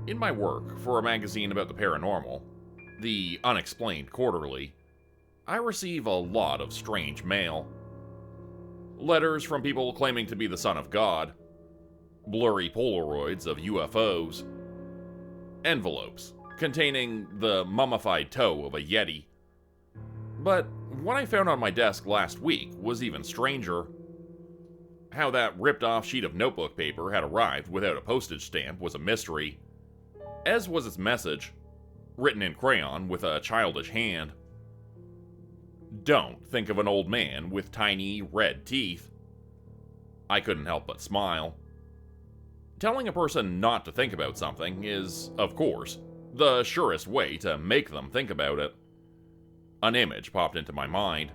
In my work for a magazine about the paranormal, the Unexplained Quarterly, I receive a lot of strange mail. Letters from people claiming to be the son of God, blurry Polaroids of UFOs, envelopes containing the mummified toe of a Yeti. But what I found on my desk last week was even stranger. How that ripped-off sheet of notebook paper had arrived without a postage stamp was a mystery, as was its message, written in crayon with a childish hand. Don't think of an old man with tiny, red teeth. I couldn't help but smile. Telling a person not to think about something is, of course, the surest way to make them think about it. An image popped into my mind.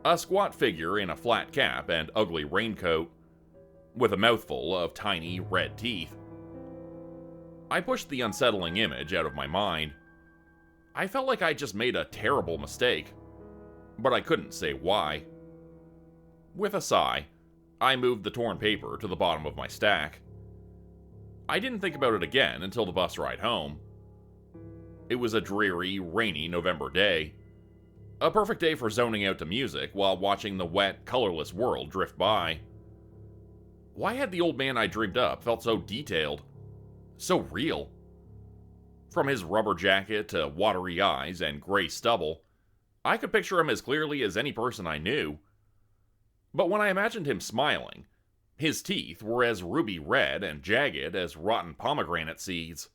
A squat figure in a flat cap and ugly raincoat, with a mouthful of tiny, red teeth. I pushed the unsettling image out of my mind. I felt like I just made a terrible mistake, but I couldn't say why. With a sigh, I moved the torn paper to the bottom of my stack. I didn't think about it again until the bus ride home. It was a dreary, rainy November day. A perfect day for zoning out to music while watching the wet, colorless world drift by. Why had the old man I dreamed up felt so detailed? So real? From his rubber jacket to watery eyes and gray stubble, I could picture him as clearly as any person I knew. But when I imagined him smiling, his teeth were as ruby red and jagged as rotten pomegranate seeds.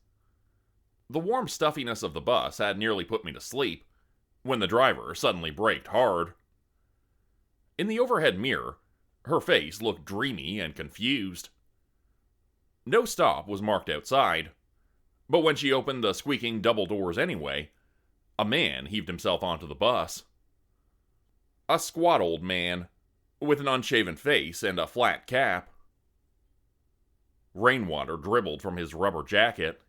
The warm stuffiness of the bus had nearly put me to sleep, when the driver suddenly braked hard. In the overhead mirror, her face looked dreamy and confused. No stop was marked outside, but when she opened the squeaking double doors anyway, a man heaved himself onto the bus. A squat old man, with an unshaven face and a flat cap. Rainwater dribbled from his rubber jacket.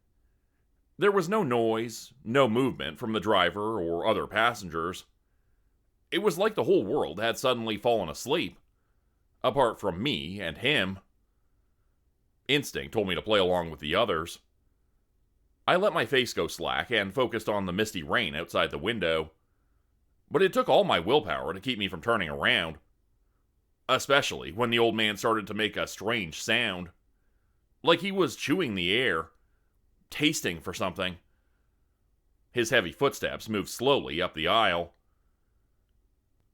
There was no noise, no movement from the driver or other passengers. It was like the whole world had suddenly fallen asleep, apart from me and him. Instinct told me to play along with the others. I let my face go slack and focused on the misty rain outside the window, but it took all my willpower to keep me from turning around. Especially when the old man started to make a strange sound, like he was chewing the air, tasting for something. His heavy footsteps moved slowly up the aisle.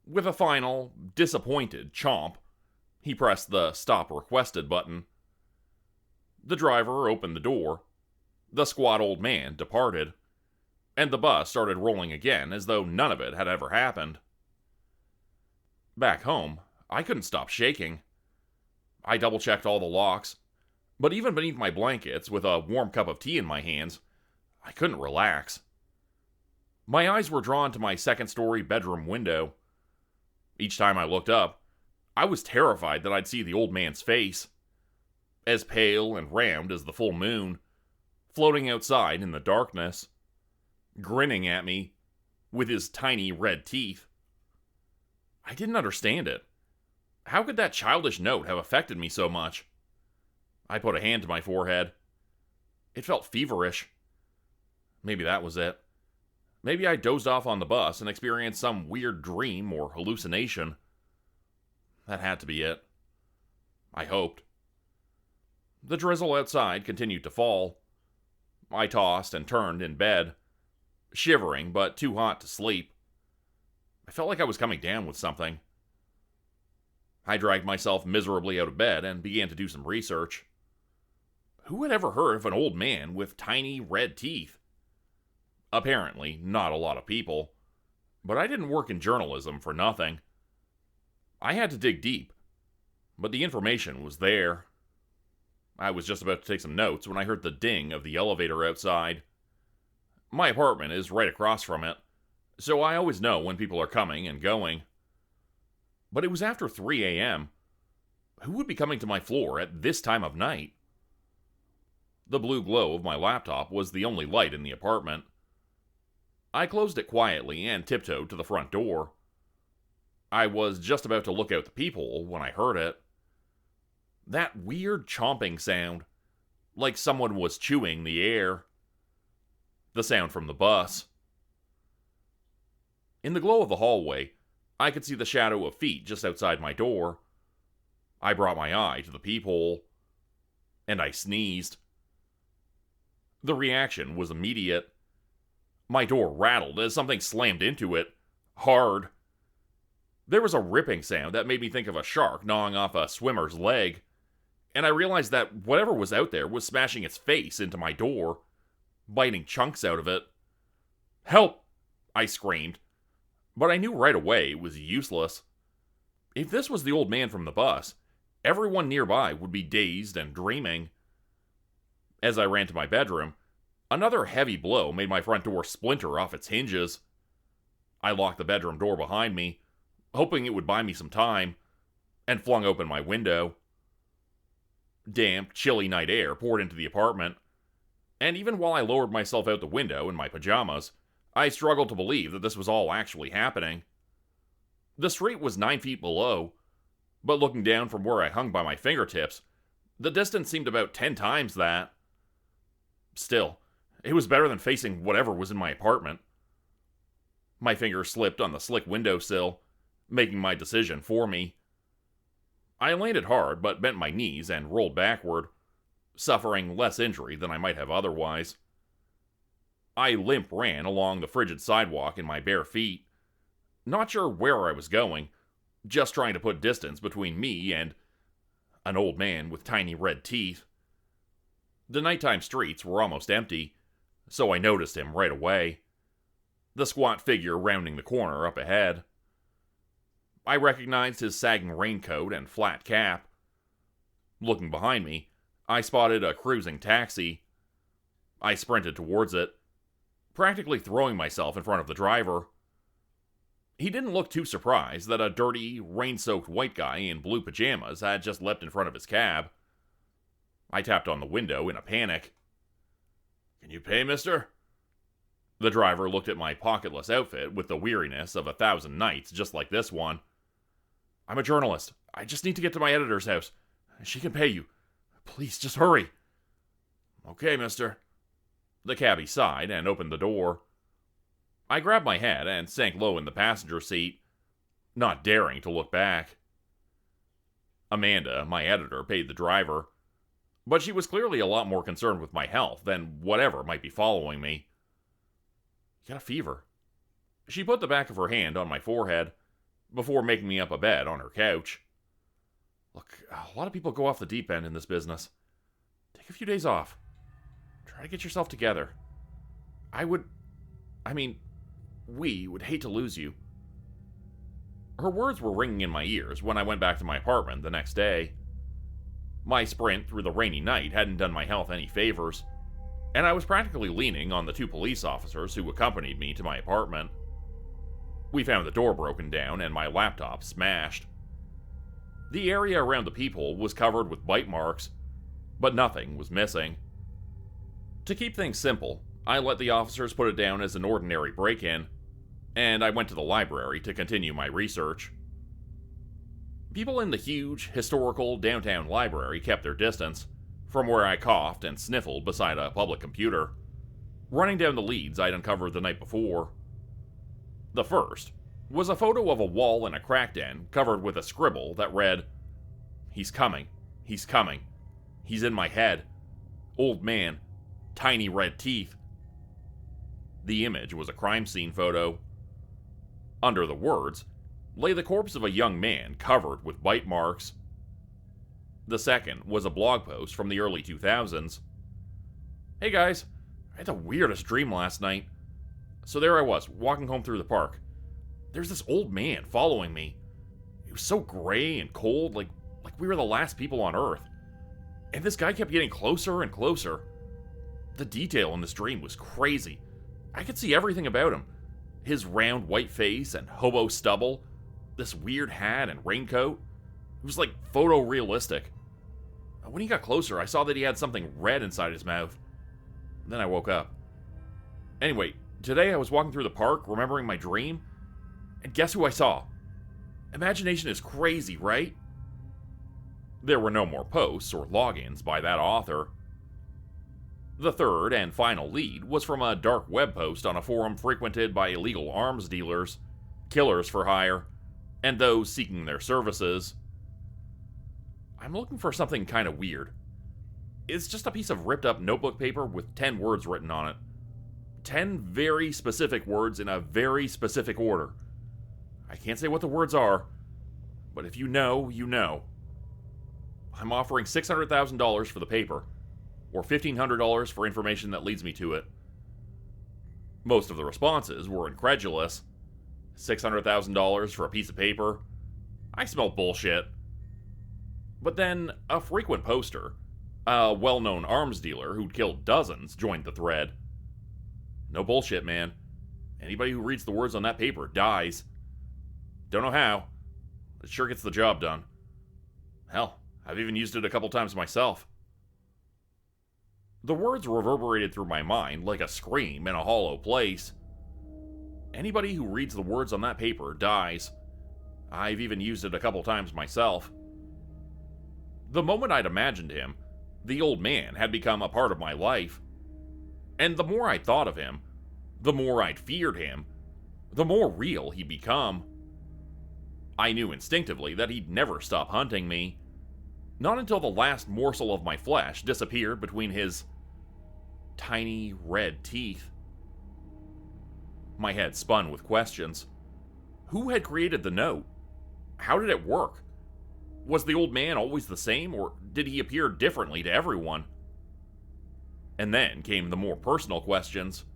With a final, disappointed chomp, he pressed the Stop Requested button. The driver opened the door, the squat old man departed, and the bus started rolling again as though none of it had ever happened. Back home, I couldn't stop shaking. I double-checked all the locks, but even beneath my blankets with a warm cup of tea in my hands, I couldn't relax. My eyes were drawn to my second-story bedroom window. Each time I looked up, I was terrified that I'd see the old man's face, as pale and round as the full moon, floating outside in the darkness, grinning at me with his tiny red teeth. I didn't understand it. How could that childish note have affected me so much? I put a hand to my forehead. It felt feverish. Maybe that was it. Maybe I dozed off on the bus and experienced some weird dream or hallucination. That had to be it. I hoped. The drizzle outside continued to fall. I tossed and turned in bed, shivering but too hot to sleep. I felt like I was coming down with something. I dragged myself miserably out of bed and began to do some research. Who had ever heard of an old man with tiny red teeth? Apparently, not a lot of people. But I didn't work in journalism for nothing. I had to dig deep, but the information was there. I was just about to take some notes when I heard the ding of the elevator outside. My apartment is right across from it, so I always know when people are coming and going. But it was after 3 a.m. Who would be coming to my floor at this time of night? The blue glow of my laptop was the only light in the apartment. I closed it quietly and tiptoed to the front door. I was just about to look out the peephole when I heard it. That weird chomping sound. like someone was chewing the air. The sound from the bus. In the glow of the hallway, I could see the shadow of feet just outside my door. I brought my eye to the peephole, and I sneezed. The reaction was immediate. My door rattled as something slammed into it, hard. There was a ripping sound that made me think of a shark gnawing off a swimmer's leg, and I realized that whatever was out there was smashing its face into my door, biting chunks out of it. "Help!" I screamed, but I knew right away it was useless. If this was the old man from the bus, everyone nearby would be dazed and dreaming. As I ran to my bedroom, another heavy blow made my front door splinter off its hinges. I locked the bedroom door behind me, hoping it would buy me some time, and flung open my window. Damp, chilly night air poured into the apartment, and even while I lowered myself out the window in my pajamas, I struggled to believe that this was all actually happening. The street was 9 feet below, but looking down from where I hung by my fingertips, the distance seemed about 10 times that. Still, it was better than facing whatever was in my apartment. My fingers slipped on the slick windowsill, making my decision for me. I landed hard, but bent my knees and rolled backward, suffering less injury than I might have otherwise. I limp ran along the frigid sidewalk in my bare feet, not sure where I was going, just trying to put distance between me and an old man with tiny red teeth. The nighttime streets were almost empty, so I noticed him right away. The squat figure rounding the corner up ahead. I recognized his sagging raincoat and flat cap. Looking behind me, I spotted a cruising taxi. I sprinted towards it, practically throwing myself in front of the driver. He didn't look too surprised that a dirty, rain-soaked white guy in blue pajamas had just leapt in front of his cab. I tapped on the window in a panic. "Can you pay, mister?" The driver looked at my pocketless outfit with the weariness of 1,000 nights just like this one. "I'm a journalist. I just need to get to my editor's house. She can pay you. Please, just hurry." "Okay, mister." The cabbie sighed and opened the door. I grabbed my hat and sank low in the passenger seat, not daring to look back. Amanda, my editor, paid the driver, but she was clearly a lot more concerned with my health than whatever might be following me. "You got a fever." She put the back of her hand on my forehead before making me up a bed on her couch. "Look, a lot of people go off the deep end in this business. Take a few days off. Try to get yourself together. We would hate to lose you." Her words were ringing in my ears when I went back to my apartment the next day. My sprint through the rainy night hadn't done my health any favors, and I was practically leaning on the 2 police officers who accompanied me to my apartment. We found the door broken down and my laptop smashed. The area around the peephole was covered with bite marks, but nothing was missing. To keep things simple, I let the officers put it down as an ordinary break-in, and I went to the library to continue my research. People in the huge, historical downtown library kept their distance from where I coughed and sniffled beside a public computer, running down the leads I'd uncovered the night before. The first was a photo of a wall in a crack den covered with a scribble that read, "He's coming. He's coming. He's in my head. Old man. Tiny red teeth." The image was a crime scene photo. Under the words lay the corpse of a young man covered with bite marks. The second was a blog post from the early 2000s. "Hey guys, I had the weirdest dream last night. So there I was, walking home through the park. There's this old man following me. He was so gray and cold, like we were the last people on Earth. And this guy kept getting closer and closer. The detail in this dream was crazy. I could see everything about him. His round white face and hobo stubble, this weird hat and raincoat. It was like photorealistic. When he got closer, I saw that he had something red inside his mouth. Then I woke up. Anyway, today I was walking through the park, remembering my dream, and guess who I saw? Imagination is crazy, right?" There were no more posts or logins by that author, The third and final lead was from a dark web post on a forum frequented by illegal arms dealers, killers for hire, and those seeking their services. I'm looking for something kind of weird. It's just a piece of ripped up notebook paper with 10 words written on it. 10 very specific words in a very specific order. I can't say what the words are, but if you know, you know. I'm offering $600,000 for the paper, or $1,500 for information that leads me to it. Most of the responses were incredulous. $600,000 for a piece of paper? I smell bullshit. But then, a frequent poster, a well-known arms dealer who'd killed dozens, joined the thread. No bullshit, man. Anybody who reads the words on that paper dies. Don't know how. It sure gets the job done. Hell, I've even used it a couple times myself. The words reverberated through my mind like a scream in a hollow place. Anybody who reads the words on that paper dies. I've even used it a couple times myself. The moment I'd imagined him, the old man had become a part of my life. And the more I thought of him, the more I'd feared him, the more real he'd become. I knew instinctively that he'd never stop hunting me. Not until the last morsel of my flesh disappeared between his tiny red teeth. My head spun with questions. Who had created the note? How did it work? Was the old man always the same, or did he appear differently to everyone? And then came the more personal questions.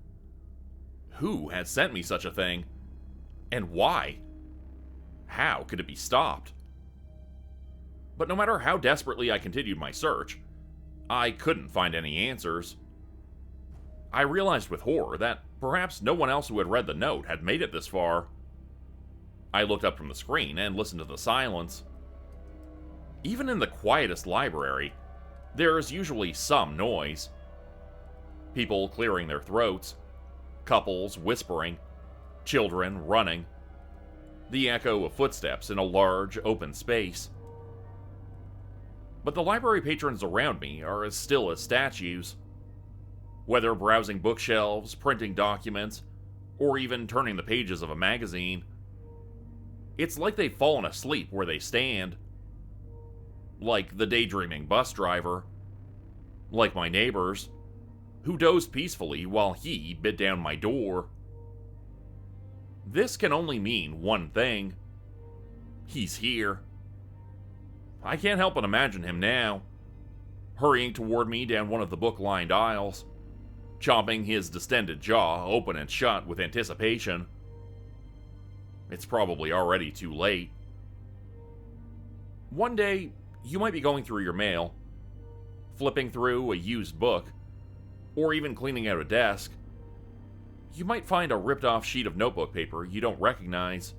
Who had sent me such a thing? And why? How could it be stopped? But no matter how desperately I continued my search, I couldn't find any answers. I realized with horror that perhaps no one else who had read the note had made it this far. I looked up from the screen and listened to the silence. Even in the quietest library, there's usually some noise. People clearing their throats, couples whispering, children running, the echo of footsteps in a large, open space. But the library patrons around me are as still as statues. Whether browsing bookshelves, printing documents, or even turning the pages of a magazine, it's like they've fallen asleep where they stand. Like the daydreaming bus driver. Like my neighbors, who dozed peacefully while he bit down my door. This can only mean one thing. He's here. I can't help but imagine him now, hurrying toward me down one of the book-lined aisles, chomping his distended jaw open and shut with anticipation. It's probably already too late. One day, you might be going through your mail, flipping through a used book, or even cleaning out a desk. You might find a ripped-off sheet of notebook paper you don't recognize.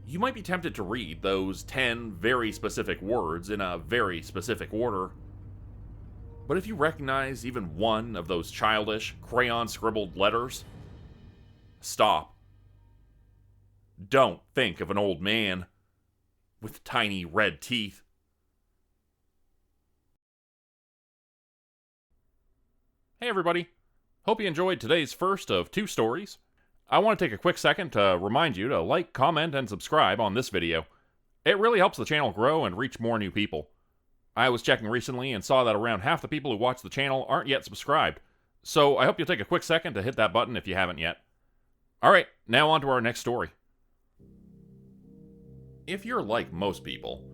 You might be tempted to read those 10 very specific words in a very specific order. But if you recognize even one of those childish, crayon-scribbled letters, stop. Don't think of an old man with tiny red teeth. Hey everybody, hope you enjoyed today's first of 2 stories. I want to take a quick second to remind you to like, comment, and subscribe on this video. It really helps the channel grow and reach more new people. I was checking recently and saw that around half the people who watch the channel aren't yet subscribed, so I hope you'll take a quick second to hit that button if you haven't yet. Alright, now on to our next story. If you're like most people,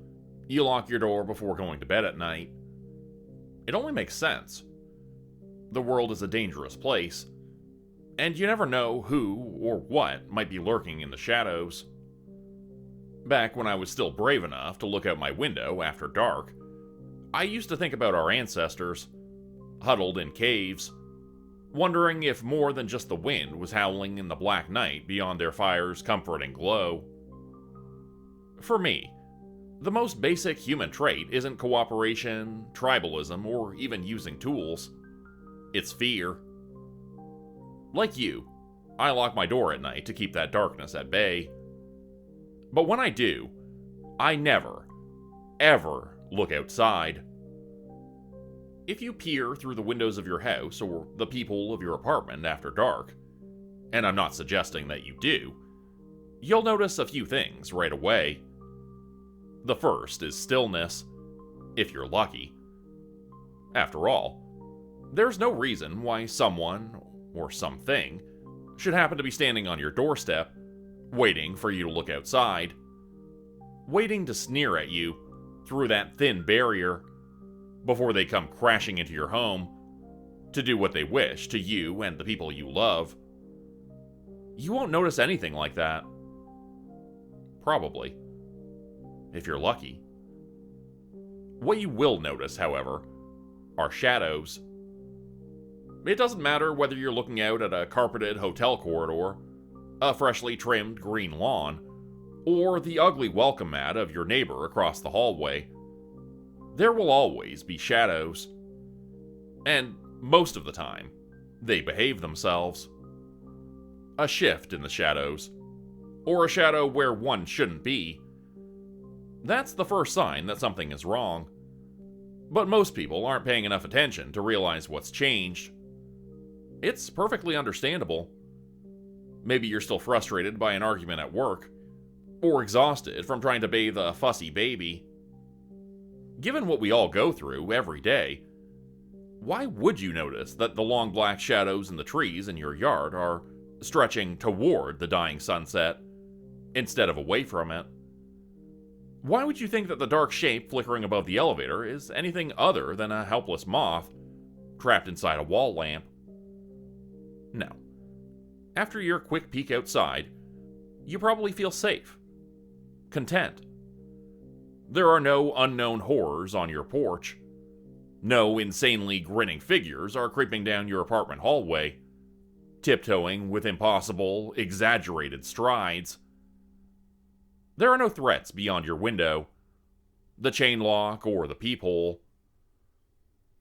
you lock your door before going to bed at night. It only makes sense. The world is a dangerous place, and you never know who or what might be lurking in the shadows. Back when I was still brave enough to look out my window after dark, I used to think about our ancestors, huddled in caves, wondering if more than just the wind was howling in the black night beyond their fire's comforting glow. For me, the most basic human trait isn't cooperation, tribalism, or even using tools. It's fear. Like you, I lock my door at night to keep that darkness at bay. But when I do, I never, ever look outside. If you peer through the windows of your house or the peephole of your apartment after dark, and I'm not suggesting that you do, you'll notice a few things right away. The first is stillness, if you're lucky. After all, there's no reason why someone, or something, should happen to be standing on your doorstep, waiting for you to look outside, waiting to sneer at you through that thin barrier before they come crashing into your home to do what they wish to you and the people you love. You won't notice anything like that. Probably. If you're lucky. What you will notice, however, are shadows. It doesn't matter whether you're looking out at a carpeted hotel corridor, a freshly trimmed green lawn, or the ugly welcome mat of your neighbor across the hallway. There will always be shadows. And most of the time, they behave themselves. A shift in the shadows, or a shadow where one shouldn't be, that's the first sign that something is wrong. But most people aren't paying enough attention to realize what's changed. It's perfectly understandable. Maybe you're still frustrated by an argument at work, or exhausted from trying to bathe a fussy baby. Given what we all go through every day, why would you notice that the long black shadows in the trees in your yard are stretching toward the dying sunset instead of away from it? Why would you think that the dark shape flickering above the elevator is anything other than a helpless moth trapped inside a wall lamp? No. After your quick peek outside, you probably feel safe, content. There are no unknown horrors on your porch. No insanely grinning figures are creeping down your apartment hallway, tiptoeing with impossible, exaggerated strides. There are no threats beyond your window, the chain lock, or the peephole.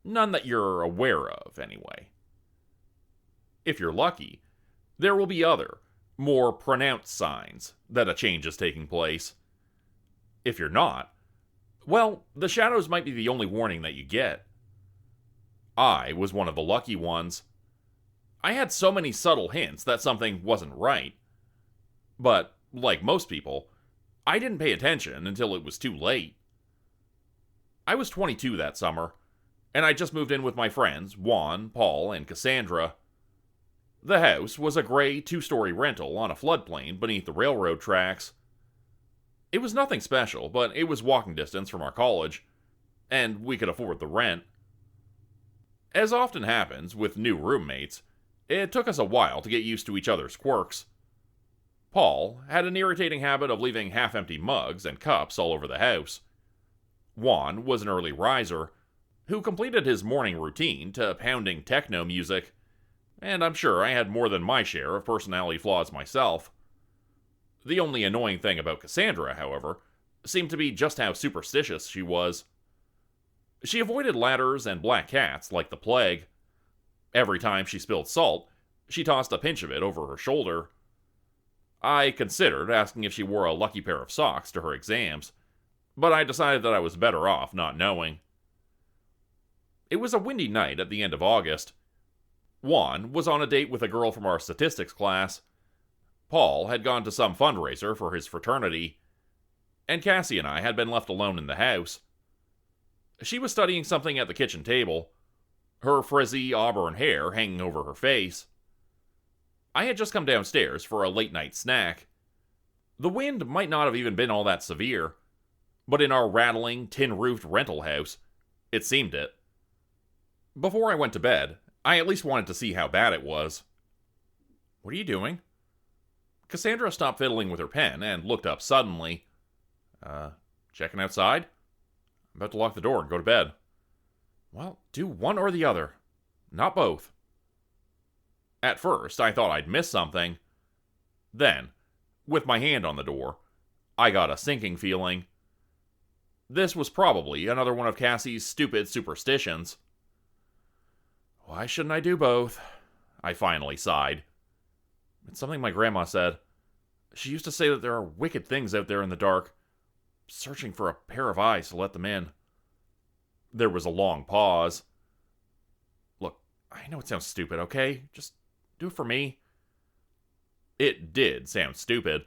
None that you're aware of, anyway. If you're lucky, there will be other, more pronounced signs that a change is taking place. If you're not, well, the shadows might be the only warning that you get. I was one of the lucky ones. I had so many subtle hints that something wasn't right. But, like most people, I didn't pay attention until it was too late. I was 22 that summer, and I just moved in with my friends, Juan, Paul, and Cassandra. The house was a gray 2-story rental on a floodplain beneath the railroad tracks. It was nothing special, but it was walking distance from our college, and we could afford the rent. As often happens with new roommates, it took us a while to get used to each other's quirks. Paul had an irritating habit of leaving half-empty mugs and cups all over the house. Juan was an early riser, who completed his morning routine to pounding techno music, and I'm sure I had more than my share of personality flaws myself. The only annoying thing about Cassandra, however, seemed to be just how superstitious she was. She avoided ladders and black cats like the plague. Every time she spilled salt, she tossed a pinch of it over her shoulder. I considered asking if she wore a lucky pair of socks to her exams, but I decided that I was better off not knowing. It was a windy night at the end of August. Juan was on a date with a girl from our statistics class. Paul had gone to some fundraiser for his fraternity, and Cassie and I had been left alone in the house. She was studying something at the kitchen table, her frizzy auburn hair hanging over her face. I had just come downstairs for a late-night snack. The wind might not have even been all that severe, but in our rattling, tin-roofed rental house, it seemed it. Before I went to bed, I at least wanted to see how bad it was. "What are you doing?" Cassandra stopped fiddling with her pen and looked up suddenly. Checking outside? I'm about to lock the door and go to bed." "Well, do one or the other. Not both." At first, I thought I'd missed something. Then, with my hand on the door, I got a sinking feeling. This was probably another one of Cassie's stupid superstitions. "Why shouldn't I do both?" I finally sighed. "It's something my grandma said. She used to say that there are wicked things out there in the dark, searching for a pair of eyes to let them in." There was a long pause. I know it sounds stupid, okay? Just do it for me. It did sound stupid.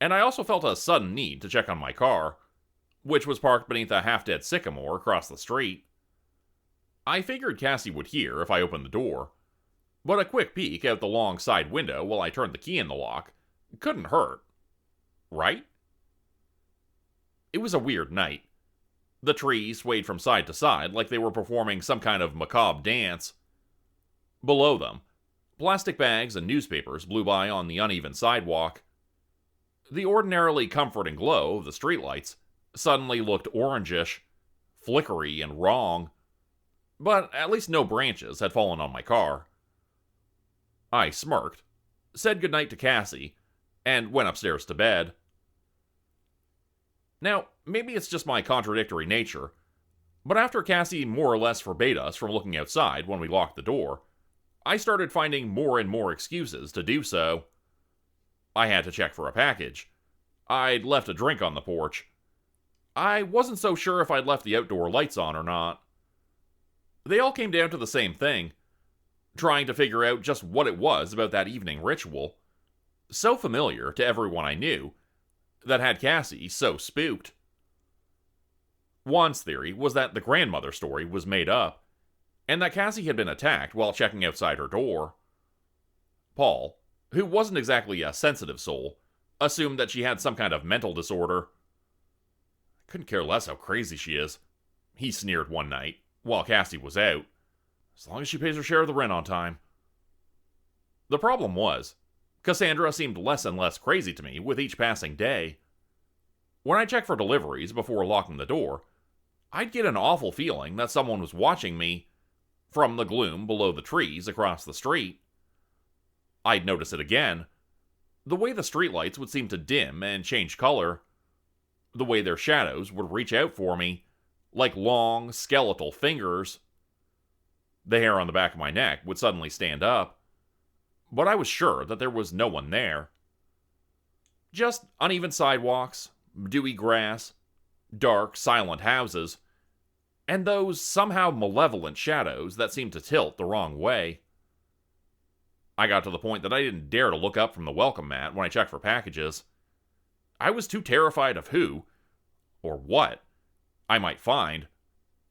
And I also felt a sudden need to check on my car, which was parked beneath a half-dead sycamore across the street. I figured Cassie would hear if I opened the door, but a quick peek out the long side window while I turned the key in the lock couldn't hurt, right? It was a weird night. The trees swayed from side to side like they were performing some kind of macabre dance. Below them, plastic bags and newspapers blew by on the uneven sidewalk. The ordinarily comforting glow of the streetlights suddenly looked orangish, flickery, and wrong. But at least no branches had fallen on my car. I smirked, said goodnight to Cassie, and went upstairs to bed. Now, maybe it's just my contradictory nature, but after Cassie more or less forbade us from looking outside when we locked the door, I started finding more and more excuses to do so. I had to check for a package. I'd left a drink on the porch. I wasn't so sure if I'd left the outdoor lights on or not. They all came down to the same thing, trying to figure out just what it was about that evening ritual, so familiar to everyone I knew, that had Cassie so spooked. Juan's theory was that the grandmother story was made up, and that Cassie had been attacked while checking outside her door. Paul, who wasn't exactly a sensitive soul, assumed that she had some kind of mental disorder. I couldn't care less how crazy she is, he sneered one night, while Cassie was out, as long as she pays her share of the rent on time. The problem was, Cassandra seemed less and less crazy to me with each passing day. When I checked for deliveries before locking the door, I'd get an awful feeling that someone was watching me from the gloom below the trees across the street. I'd notice it again. The way the streetlights would seem to dim and change color. The way their shadows would reach out for me, like long, skeletal fingers. The hair on the back of my neck would suddenly stand up, but I was sure that there was no one there. Just uneven sidewalks, dewy grass, dark, silent houses, and those somehow malevolent shadows that seemed to tilt the wrong way. I got to the point that I didn't dare to look up from the welcome mat when I checked for packages. I was too terrified of who, or what, I might find,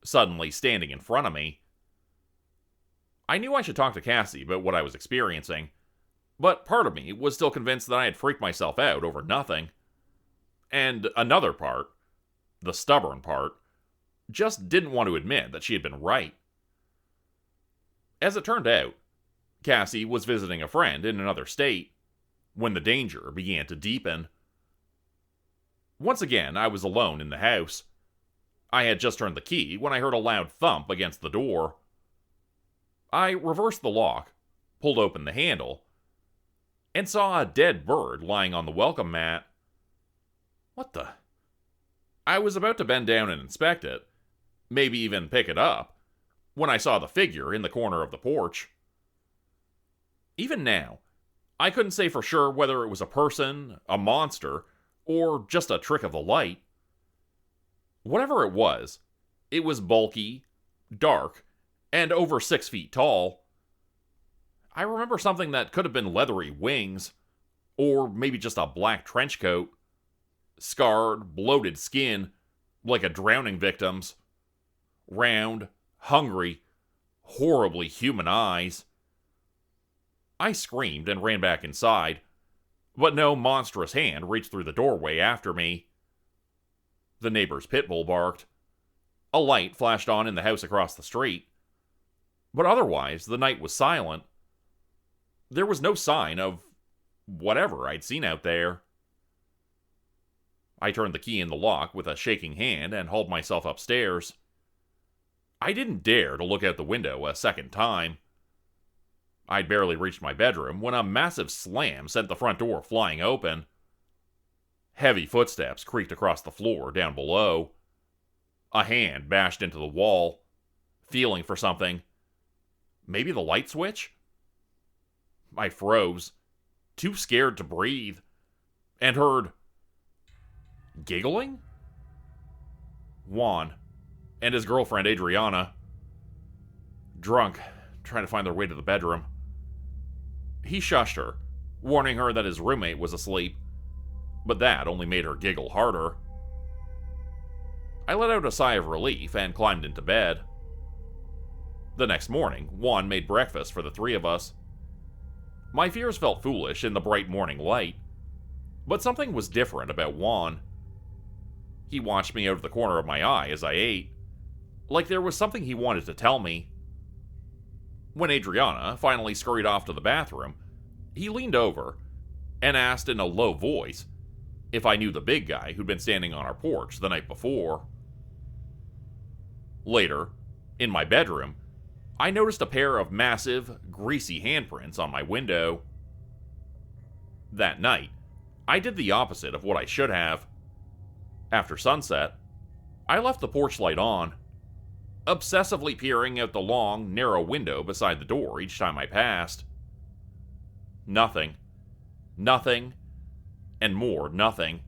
suddenly standing in front of me. I knew I should talk to Cassie about what I was experiencing, but part of me was still convinced that I had freaked myself out over nothing. And another part, the stubborn part, just didn't want to admit that she had been right. As it turned out, Cassie was visiting a friend in another state when the danger began to deepen. Once again, I was alone in the house. I had just turned the key when I heard a loud thump against the door. I reversed the lock, pulled open the handle, and saw a dead bird lying on the welcome mat. What the? I was about to bend down and inspect it, maybe even pick it up, when I saw the figure in the corner of the porch. Even now, I couldn't say for sure whether it was a person, a monster, or just a trick of the light. Whatever it was bulky, dark, and over 6 feet tall. I remember something that could have been leathery wings, or maybe just a black trench coat. Scarred, bloated skin, like a drowning victim's. Round, hungry, horribly human eyes. I screamed and ran back inside, but no monstrous hand reached through the doorway after me. The neighbor's pit bull barked. A light flashed on in the house across the street. But otherwise, the night was silent. There was no sign of whatever I'd seen out there. I turned the key in the lock with a shaking hand and hauled myself upstairs. I didn't dare to look out the window a second time. I'd barely reached my bedroom when a massive slam sent the front door flying open. Heavy footsteps creaked across the floor down below. A hand bashed into the wall, feeling for something. Maybe the light switch? I froze, too scared to breathe, and heard giggling? Juan and his girlfriend Adriana. Drunk trying to find their way to the bedroom. He shushed her, warning her that his roommate was asleep, but that only made her giggle harder. I let out a sigh of relief and climbed into bed. The next morning, Juan made breakfast for the three of us. My fears felt foolish in the bright morning light, but something was different about Juan. He watched me out of the corner of my eye as I ate, like there was something he wanted to tell me. When Adriana finally scurried off to the bathroom, he leaned over and asked in a low voice if I knew the big guy who'd been standing on our porch the night before. Later, in my bedroom, I noticed a pair of massive, greasy handprints on my window. That night, I did the opposite of what I should have. After sunset, I left the porch light on, obsessively peering out the long, narrow window beside the door each time I passed. Nothing. Nothing. And more nothing.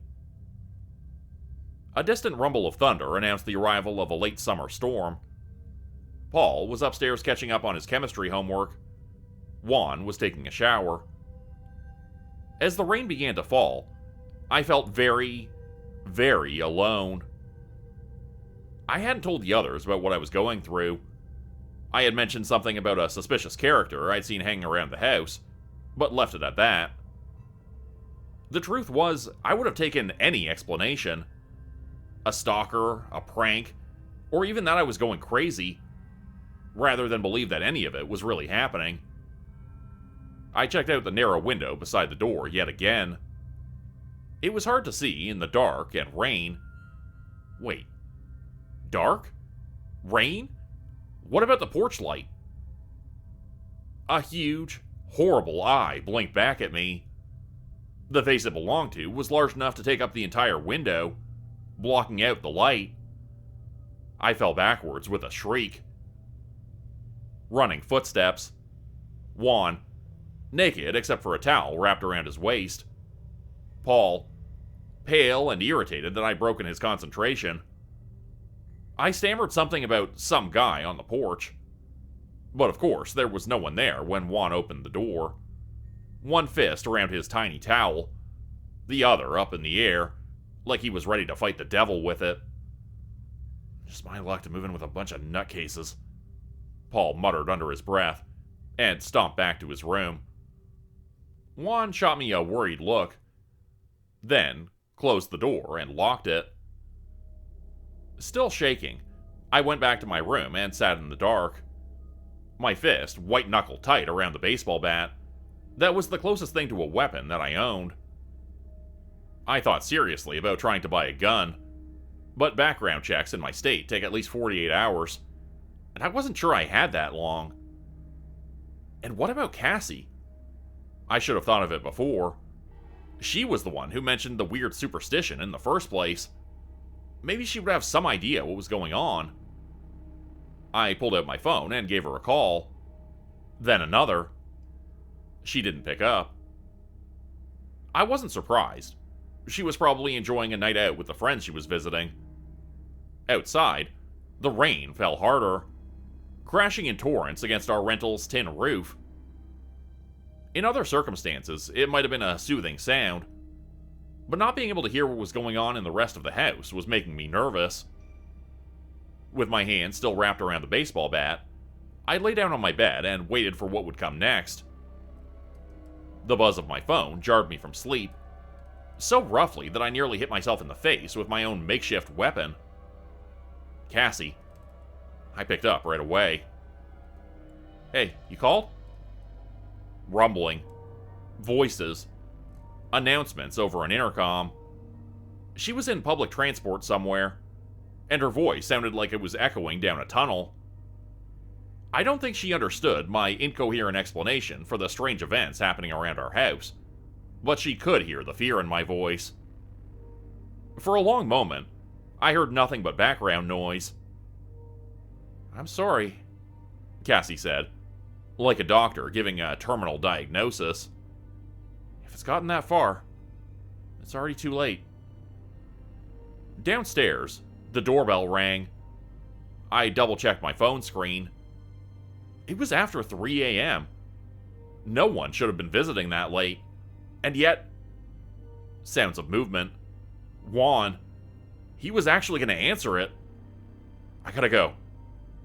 A distant rumble of thunder announced the arrival of a late summer storm. Paul was upstairs catching up on his chemistry homework. Juan was taking a shower. As the rain began to fall, I felt very, very alone. I hadn't told the others about what I was going through. I had mentioned something about a suspicious character I'd seen hanging around the house, but left it at that. The truth was, I would have taken any explanation. A stalker, a prank, or even that I was going crazy, rather than believe that any of it was really happening. I checked out the narrow window beside the door yet again. It was hard to see in the dark and rain. Wait. Dark? Rain? What about the porch light? A huge, horrible eye blinked back at me. The face it belonged to was large enough to take up the entire window, blocking out the light. I fell backwards with a shriek. Running footsteps. Juan, naked except for a towel wrapped around his waist. Paul, pale and irritated that I'd broken his concentration. I stammered something about some guy on the porch. But of course, there was no one there when Juan opened the door. One fist around his tiny towel, the other up in the air, like he was ready to fight the devil with it. Just my luck to move in with a bunch of nutcases, Paul muttered under his breath, and stomped back to his room. Juan shot me a worried look, then closed the door and locked it. Still shaking, I went back to my room and sat in the dark. My fist white-knuckle tight around the baseball bat. That was the closest thing to a weapon that I owned. I thought seriously about trying to buy a gun, but background checks in my state take at least 48 hours, and I wasn't sure I had that long. And what about Cassie? I should have thought of it before. She was the one who mentioned the weird superstition in the first place. Maybe she would have some idea what was going on. I pulled out my phone and gave her a call. Then another. She didn't pick up. I wasn't surprised. She was probably enjoying a night out with the friends she was visiting. Outside, the rain fell harder, crashing in torrents against our rental's tin roof. In other circumstances, it might have been a soothing sound, but not being able to hear what was going on in the rest of the house was making me nervous. With my hand still wrapped around the baseball bat, I lay down on my bed and waited for what would come next. The buzz of my phone jarred me from sleep, so roughly that I nearly hit myself in the face with my own makeshift weapon. Cassie. I picked up right away. Hey, you called? Rumbling. Voices. Announcements over an intercom. She was in public transport somewhere, and her voice sounded like it was echoing down a tunnel. I don't think she understood my incoherent explanation for the strange events happening around our house, but she could hear the fear in my voice. For a long moment, I heard nothing but background noise. I'm sorry, Cassie said, like a doctor giving a terminal diagnosis. If it's gotten that far, it's already too late. Downstairs, the doorbell rang. I double-checked my phone screen. It was after 3 a.m. No one should have been visiting that late. And yet, sounds of movement. Juan. He was actually going to answer it. I gotta go,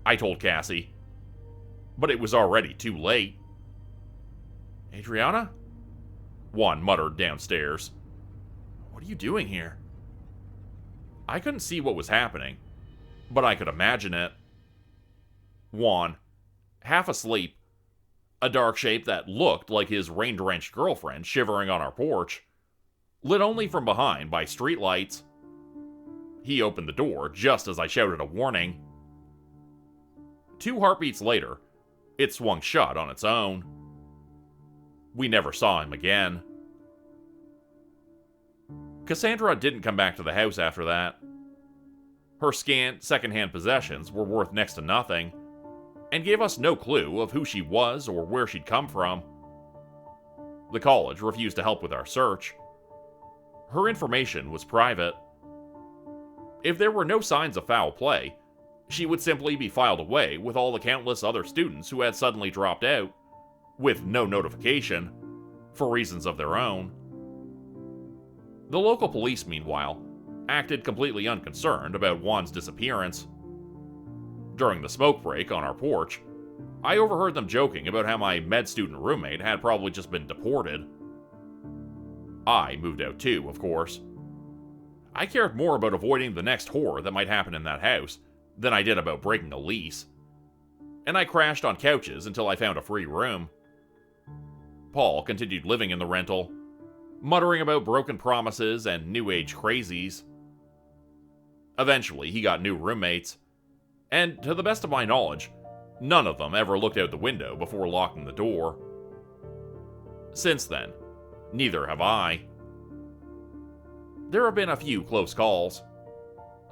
I told Cassie. But it was already too late. Adriana? Juan muttered downstairs. What are you doing here? I couldn't see what was happening, but I could imagine it. Juan, half asleep, a dark shape that looked like his rain-drenched girlfriend shivering on our porch, lit only from behind by streetlights. He opened the door just as I shouted a warning. 2 heartbeats later, it swung shut on its own. We never saw him again. Cassandra didn't come back to the house after that. Her scant, secondhand possessions were worth next to nothing, and gave us no clue of who she was or where she'd come from. The college refused to help with our search. Her information was private. If there were no signs of foul play, she would simply be filed away with all the countless other students who had suddenly dropped out, with no notification, for reasons of their own. The local police, meanwhile, acted completely unconcerned about Juan's disappearance. During the smoke break on our porch, I overheard them joking about how my med student roommate had probably just been deported. I moved out too, of course. I cared more about avoiding the next horror that might happen in that house than I did about breaking a lease. And I crashed on couches until I found a free room. Paul continued living in the rental, muttering about broken promises and new age crazies. Eventually, he got new roommates, and to the best of my knowledge, none of them ever looked out the window before locking the door. Since then, neither have I. There have been a few close calls,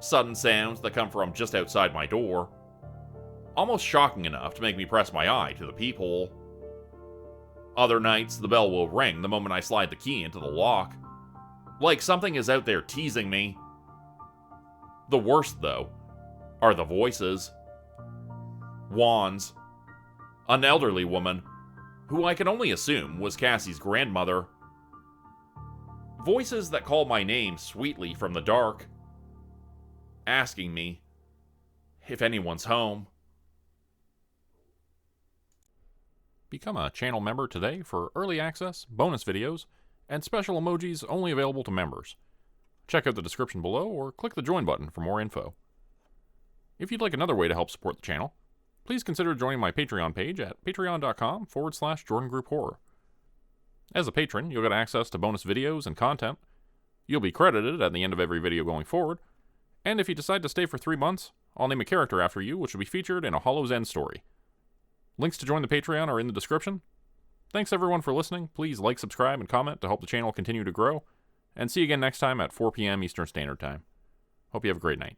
sudden sounds that come from just outside my door, almost shocking enough to make me press my eye to the peephole. Other nights, the bell will ring the moment I slide the key into the lock, like something is out there teasing me. The worst, though, are the voices. Juan's, an elderly woman, who I can only assume was Cassie's grandmother. Voices that call my name sweetly from the dark, asking me if anyone's home. Become a channel member today for early access, bonus videos, and special emojis only available to members. Check out the description below or click the join button for more info. If you'd like another way to help support the channel, please consider joining my Patreon page at patreon.com/JordanGroupHorror. As a patron, you'll get access to bonus videos and content. You'll be credited at the end of every video going forward, and if you decide to stay for 3 months, I'll name a character after you which will be featured in a Hollow's End story. Links to join the Patreon are in the description. Thanks everyone for listening. Please like, subscribe, and comment to help the channel continue to grow. And see you again next time at 4 p.m. Eastern Standard Time. Hope you have a great night.